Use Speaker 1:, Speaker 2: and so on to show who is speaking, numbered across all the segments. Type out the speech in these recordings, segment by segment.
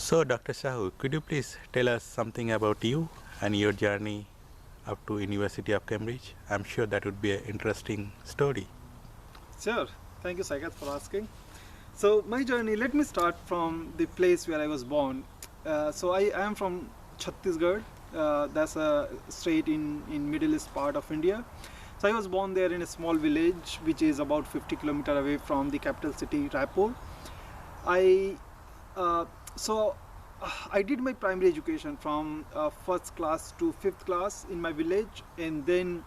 Speaker 1: So, Dr. Sahu, could you please tell us something about you and your journey up to University of Cambridge? I'm sure that would be an interesting story.
Speaker 2: Sure. Thank you, Saikat, for asking. So my journey, let me start from the place where I was born. So I am from Chhattisgarh. That's a state in middle east part of India. So I was born there in a small village which is about 50 kilometers away from the capital city, Raipur. I so I did my primary education from first class to fifth class in my village, and then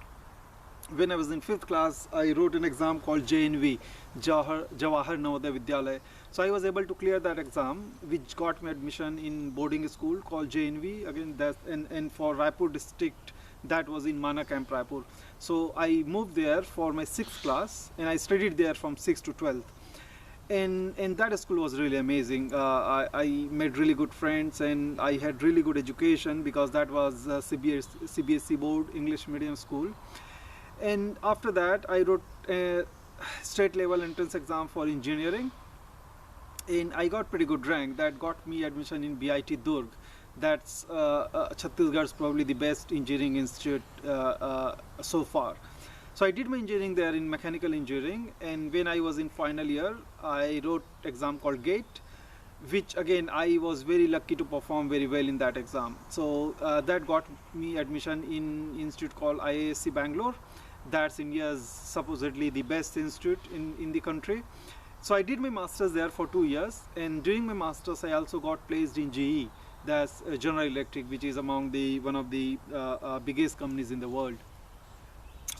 Speaker 2: when I was in fifth class, I wrote an exam called JNV, Jawahar Navodaya Vidyalaya. So I was able to clear that exam, which got me admission in boarding school called JNV. Again, that's and for Raipur district, that was in Mana Camp, Raipur. So I moved there for my sixth class, and I studied there from 6th to 12th. And that school was really amazing. I made really good friends, and I had really good education because that was CBSE board English medium school. And after that, I wrote a state level entrance exam for engineering, and I got pretty good rank. That got me admission in BIT Durg. That's Chhattisgarh's probably the best engineering institute so far. So I did my engineering there in mechanical engineering, and when I was in final year, I wrote exam called GATE, which again I was very lucky to perform very well in that exam. So that got me admission in institute called IISc Bangalore. That's India's supposedly the best institute in the country. So I did my masters there for 2 years, and during my masters I also got placed in GE, that's General Electric, which is among the one of the biggest companies in the world.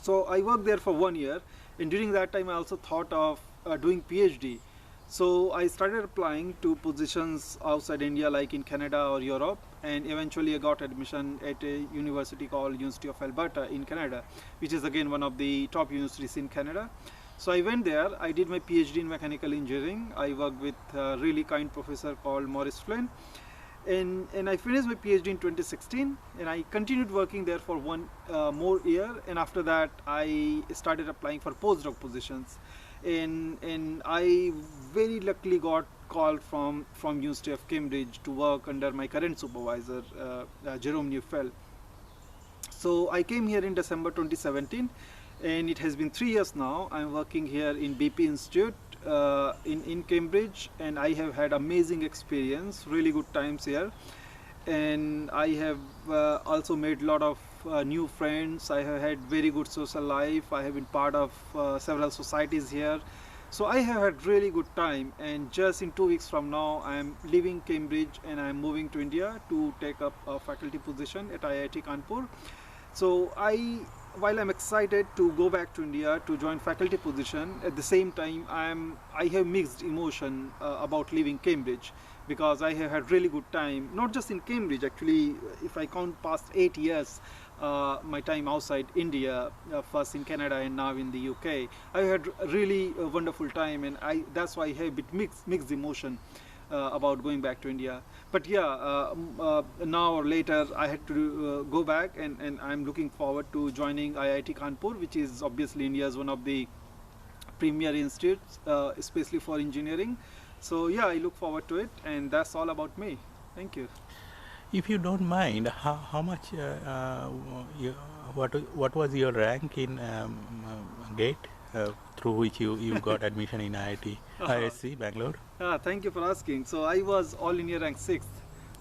Speaker 2: So I worked there for 1 year, and during that time I also thought of doing PhD. So I started applying to positions outside India, like in Canada or Europe, and eventually I got admission at a university called University of Alberta in Canada, which is again one of the top universities in Canada. So I went there, I did my PhD in mechanical engineering. I worked with a really kind professor called Maurice Flynn, and I finished my PhD in 2016, and I continued working there for one more year, and after that I started applying for postdoc positions. And I very luckily got called from University of Cambridge to work under my current supervisor, Jerome Neufeld. So I came here in December 2017, and it has been 3 years now. I'm working here in BP Institute in Cambridge, and I have had amazing experience, really good times here, and I have also made a lot of new friends. I have had very good social life. I have been part of several societies here, so I have had really good time. And just in 2 weeks from now, I am leaving Cambridge and I am moving to India to take up a faculty position at IIT Kanpur. So while I'm excited to go back to India to join faculty position, at the same time I have mixed emotion about leaving Cambridge, because I have had really good time, not just in Cambridge actually. If I count past 8 years, my time outside India, first in Canada and now in the UK, I had really a wonderful time, and that's why I have a bit mixed emotion about going back to India. But yeah, now or later I had to go back, and I'm looking forward to joining IIT Kanpur, which is obviously India's one of the premier institutes, especially for engineering. So yeah, I look forward to it, and that's all about me. Thank you.
Speaker 1: If you don't mind, how much, what was your rank in GATE, through which you got admission in IISc Bangalore?
Speaker 2: Thank you for asking. So I was all India rank 6th.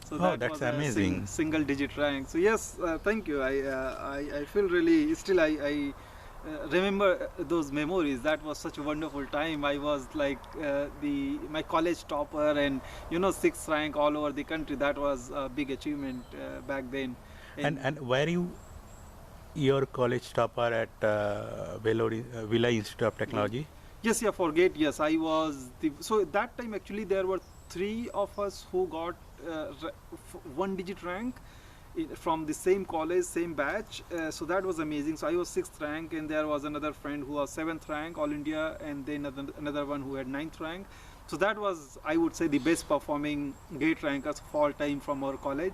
Speaker 2: So that
Speaker 1: that's
Speaker 2: was a
Speaker 1: amazing.
Speaker 2: single digit rank. So yes, thank you. I feel really, still I remember those memories. That was such a wonderful time. I was like my college topper, and 6th rank all over the country. That was a big achievement back then.
Speaker 1: And were you your college topper at Villa Institute of Technology?
Speaker 2: Yes, yeah, for GATE, yes, I was so at that time actually there were 3 of us who got 1 digit rank from the same college, same batch. So that was amazing. So I was 6th rank, and there was another friend who was 7th rank all India, and then another one who had 9th rank. So that was, I would say, the best performing GATE rankers of all time from our college.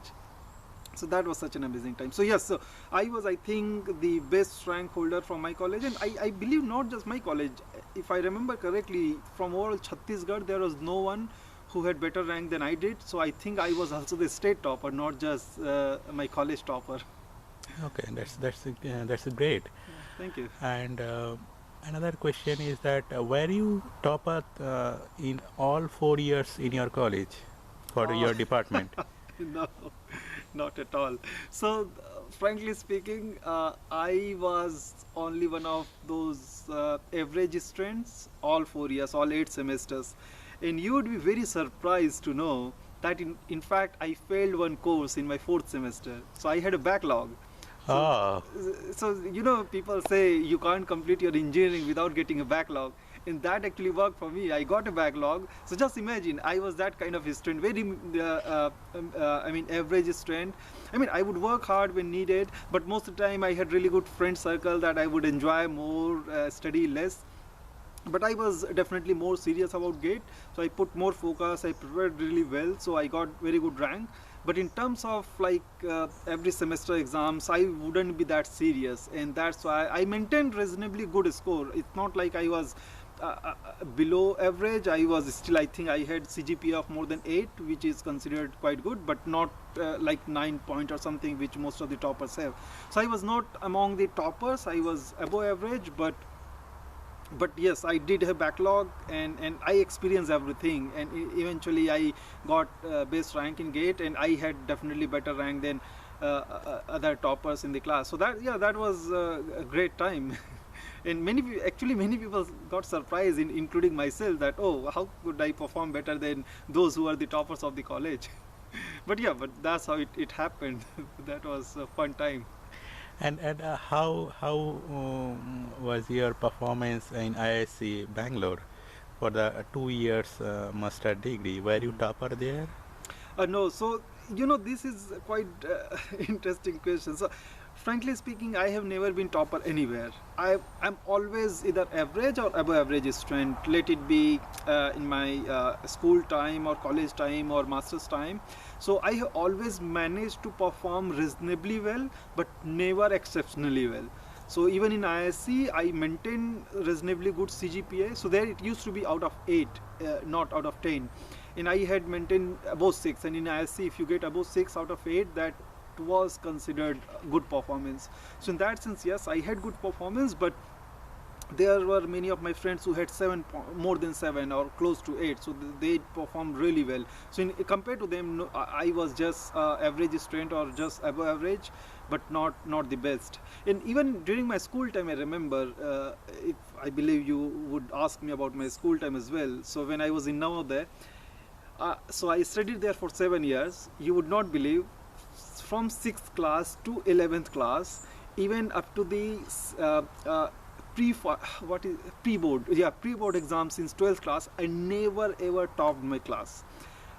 Speaker 2: So that was such an amazing time. So yes, so I was, I think, the best rank holder from my college, and I believe not just my college. If I remember correctly, from overall Chhattisgarh, there was no one who had better rank than I did. So I think I was also the state topper, not just my college topper.
Speaker 1: Okay, that's great.
Speaker 2: Thank you.
Speaker 1: And another question is that were you topper in all 4 years in your college for your department?
Speaker 2: No, not at all. So, frankly speaking, I was only one of those average students all 4 years, all 8 semesters. And you would be very surprised to know that in fact I failed one course in my fourth semester. So I had a backlog. So,
Speaker 1: Oh,
Speaker 2: so people say you can't complete your engineering without getting a backlog, and that actually worked for me. I got a backlog. So just imagine, I was that kind of a student, very average student. I mean, I would work hard when needed, but most of the time I had really good friend circle that I would enjoy more, study less. But I was definitely more serious about GATE, so I put more focus, I prepared really well, so I got very good rank. But in terms of like every semester exams, I wouldn't be that serious, and that's why I maintained reasonably good score. It's not like I was below average. I was still, I think I had CGPA of more than 8, which is considered quite good, but not like 9 point or something, which most of the toppers have. So I was not among the toppers, I was above average, but yes, I did have backlog, and I experienced everything, and eventually I got best rank in GATE, and I had definitely better rank than other toppers in the class. So that was a great time. And many people got surprised, including myself, that oh, how could I perform better than those who are the toppers of the college. But that's how it happened. That was a fun time.
Speaker 1: and how was your performance in IISc Bangalore for the 2 years master degree? Were you topper there?
Speaker 2: No, so this is quite interesting question. So, frankly speaking, I have never been topper anywhere. I'm always either average or above average student. Let it be in my school time or college time or master's time. So I have always managed to perform reasonably well, but never exceptionally well. So even in ISC, I maintain reasonably good CGPA. So there it used to be out of 8, not out of 10. And I had maintained above 6. And in ISC, if you get above 6 out of 8, that was considered good performance. So in that sense, yes, I had good performance, but there were many of my friends who had more than 7 or close to 8, so they performed really well. So compared to them, no, I was just average student or just above average, but not the best. And even during my school time, I remember, if I believe you would ask me about my school time as well. So when I was in Navodaya, so I studied there for 7 years. You would not believe, from 6th class to 11th class, even up to the pre-board exam since 12th class, I never ever topped my class,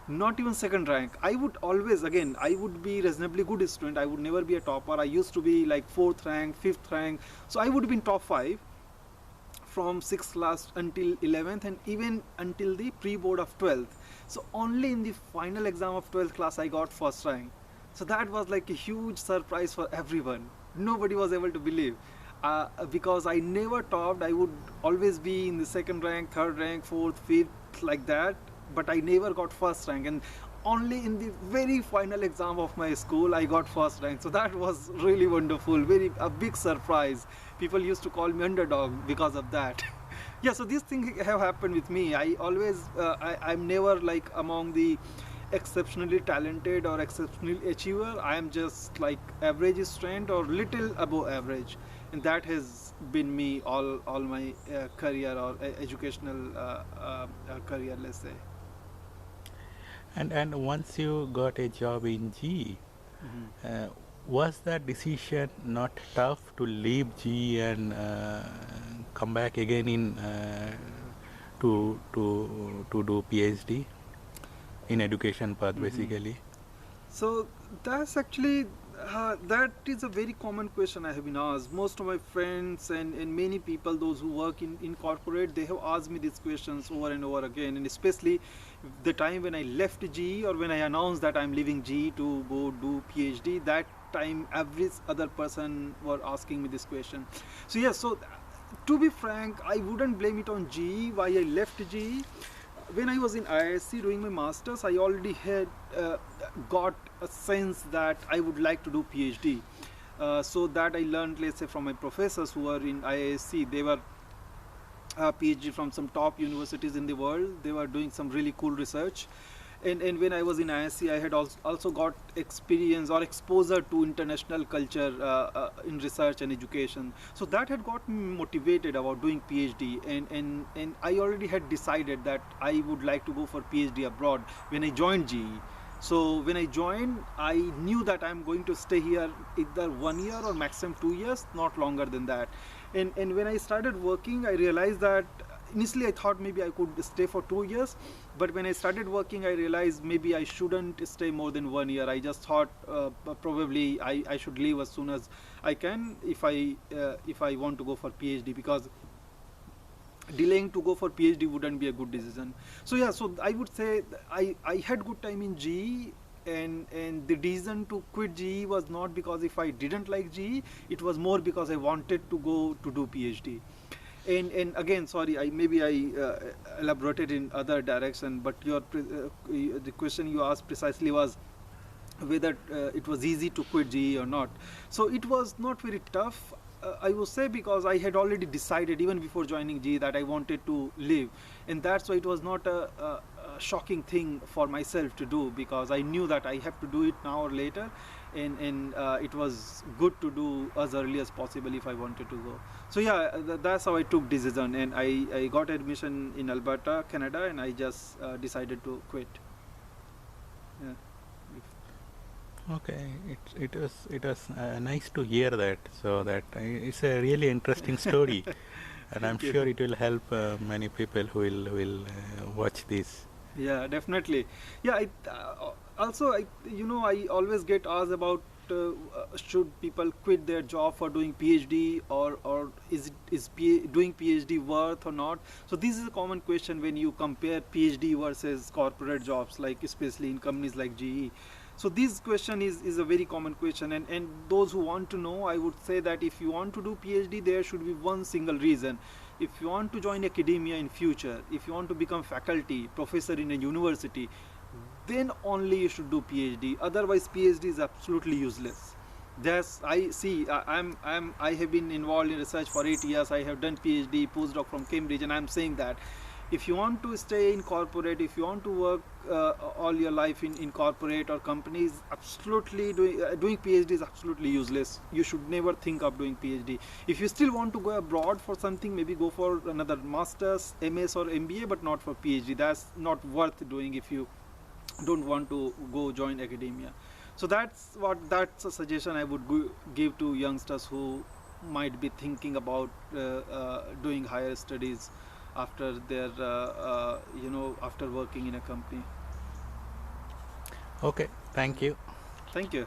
Speaker 2: not even second rank. I would always, again, I would be reasonably good student, I would never be a topper. I used to be like 4th rank, 5th rank, so I would be in top 5 from 6th class until 11th, and even until the pre-board of 12th. So only in the final exam of 12th class I got first rank. So that was like a huge surprise for everyone. Nobody was able to believe. Because I never topped, I would always be in the second rank, third rank, fourth, fifth, like that, but I never got first rank, and only in the very final exam of my school I got first rank. So that was really wonderful, a big surprise. People used to call me underdog because of that. Yeah, so these things have happened with me. I always, I'm never like among the exceptionally talented or exceptional achiever. I am just like average strength or little above average, and that has been me all my career or educational career, let's say.
Speaker 1: And once you got a job in GE, was that decision not tough to leave GE and come back again in to do PhD in education path, basically?
Speaker 2: So that's actually that is a very common question I have been asked. Most of my friends and many people, those who work in corporate, they have asked me these questions over and over again, and especially the time when I left GE or when I announced that I'm leaving GE to go do PhD, that time every other person were asking me this question. So to be frank, I wouldn't blame it on GE why I left GE. when I was in IISc doing my masters, I already had got a sense that I would like to do PhD. So that I learned, let's say, from my professors who were in IISc. They were PhD from some top universities in the world. They were doing some really cool research. And when I was in IISc, I had also got experience or exposure to international culture in research and education. So that had got me motivated about doing PhD. And I already had decided that I would like to go for PhD abroad when I joined GE. So when I joined, I knew that I'm going to stay here either 1 year or maximum 2 years, not longer than that. And when I started working, I realized that initially I thought maybe I could stay for 2 years, but when I started working, I realized maybe I shouldn't stay more than 1 year. I just thought probably I should leave as soon as I can if I want to go for PhD, because delaying to go for PhD wouldn't be a good decision. So yeah, so I would say I had good time in GE, and the reason to quit GE was not because if I didn't like GE, it was more because I wanted to go to do PhD. And again, sorry, I elaborated in other direction, but the question you asked precisely was whether it was easy to quit GE or not. So it was not very tough, I would say, because I had already decided even before joining GE that I wanted to leave, and that's why it was not a shocking thing for myself to do, because I knew that I have to do it now or later, and it was good to do as early as possible if I wanted to go. So yeah, that's how I took decision, and I got admission in Alberta, Canada, and I just decided to quit. Yeah.
Speaker 1: Okay, it was nice to hear that. So that it's a really interesting story, and I'm sure it will help many people who will watch this.
Speaker 2: Yeah, definitely. Yeah, also I always get asked about should people quit their job for doing PhD, or is doing PhD worth or not? So this is a common question when you compare PhD versus corporate jobs, like especially in companies like GE. So this question is a very common question, and those who want to know, I would say that if you want to do PhD, there should be one single reason. If you want to join academia in future, if you want to become faculty, professor in a university, then only you should do PhD. Otherwise, PhD is absolutely useless. I have been involved in research for 8 years. I have done PhD, postdoc from Cambridge, and I'm saying that if you want to stay in corporate, if you want to work all your life in corporate or companies, absolutely doing PhD is absolutely useless. You should never think of doing PhD. If you still want to go abroad for something, maybe go for another master's, MS or MBA, but not for PhD. That's not worth doing if you don't want to go join academia. So that's a suggestion I would give to youngsters who might be thinking about doing higher studies after their after working in a company.
Speaker 1: Okay, thank you.
Speaker 2: Thank you.